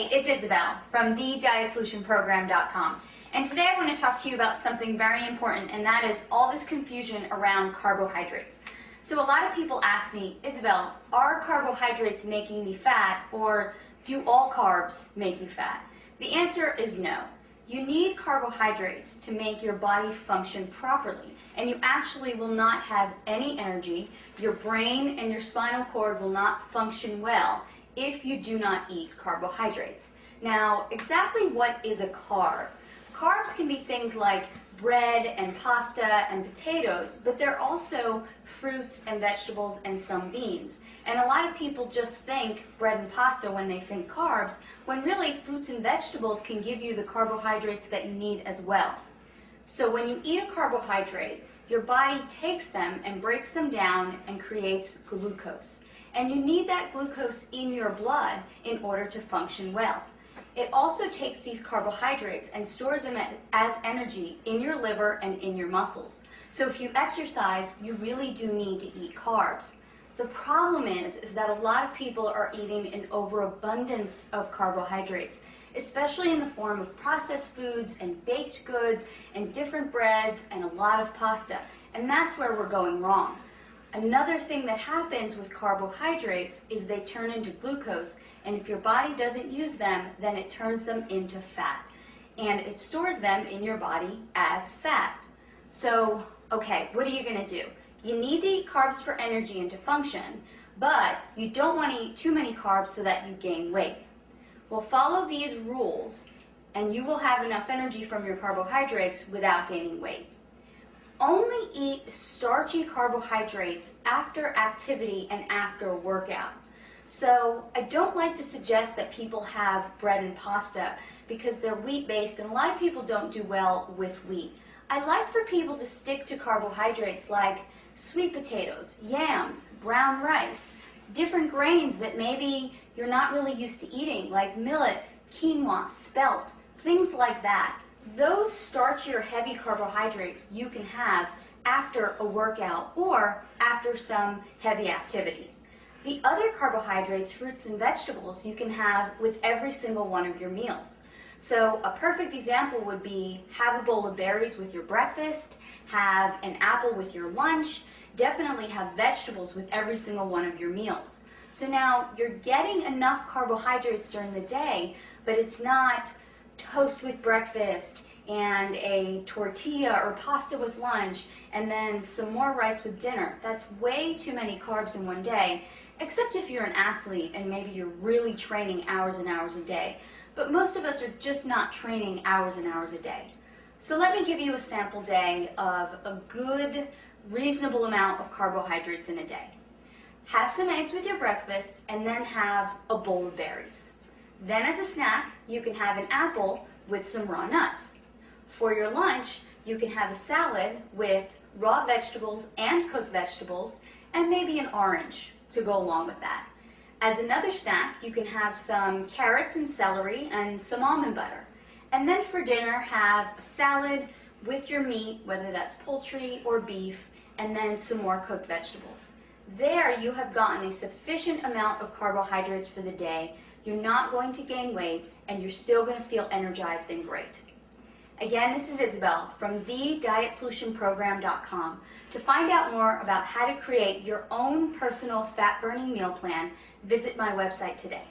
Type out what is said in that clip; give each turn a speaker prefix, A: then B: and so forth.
A: Hey, it's Isabel from thedietsolutionprogram.com, and today I want to talk to you about something very important, and that is all this confusion around carbohydrates. So a lot of people ask me, Isabel, are carbohydrates making me fat, or do all carbs make you fat? The answer is no. You need carbohydrates to make your body function properly, and you actually will not have any energy. Your brain and your spinal cord will not function well if you do not eat carbohydrates. Now, exactly what is a carb? Carbs can be things like bread and pasta and potatoes, but they're also fruits and vegetables and some beans. And a lot of people just think bread and pasta when they think carbs, when really fruits and vegetables can give you the carbohydrates that you need as well. So when you eat a carbohydrate, your body takes them and breaks them down and creates glucose. And you need that glucose in your blood in order to function well. It also takes these carbohydrates and stores them as energy in your liver and in your muscles. So if you exercise, you really do need to eat carbs. The problem is that a lot of people are eating an overabundance of carbohydrates, especially in the form of processed foods and baked goods and different breads and a lot of pasta. And that's where we're going wrong. Another thing that happens with carbohydrates is they turn into glucose, and if your body doesn't use them, then it turns them into fat, and it stores them in your body as fat. So, okay, what are you going to do? You need to eat carbs for energy and to function, but you don't want to eat too many carbs so that you gain weight. Well, follow these rules, and you will have enough energy from your carbohydrates without gaining weight. Only eat starchy carbohydrates after activity and after workout. So I don't like to suggest that people have bread and pasta because they're wheat-based, and a lot of people don't do well with wheat. I like for people to stick to carbohydrates like sweet potatoes, yams, brown rice, different grains that maybe you're not really used to eating, like millet, quinoa, spelt, things like that. Those starchy or heavy carbohydrates you can have after a workout or after some heavy activity. The other carbohydrates, fruits and vegetables, you can have with every single one of your meals. So a perfect example would be have a bowl of berries with your breakfast, have an apple with your lunch, definitely have vegetables with every single one of your meals. So now you're getting enough carbohydrates during the day, but it's not toast with breakfast and a tortilla or pasta with lunch and then some more rice with dinner. That's way too many carbs in one day, except if you're an athlete and maybe you're really training hours and hours a day. But most of us are just not training hours and hours a day. So let me give you a sample day of a good, reasonable amount of carbohydrates in a day. Have some eggs with your breakfast and then have a bowl of berries. Then as a snack, you can have an apple with some raw nuts. For your lunch, you can have a salad with raw vegetables and cooked vegetables, and maybe an orange to go along with that. As another snack, you can have some carrots and celery and some almond butter. And then for dinner, have a salad with your meat, whether that's poultry or beef, and then some more cooked vegetables. There you have gotten a sufficient amount of carbohydrates for the day. You're not going to gain weight, and you're still going to feel energized and great. Again, this is Isabel from thedietsolutionprogram.com. To find out more about how to create your own personal fat-burning meal plan, visit my website today.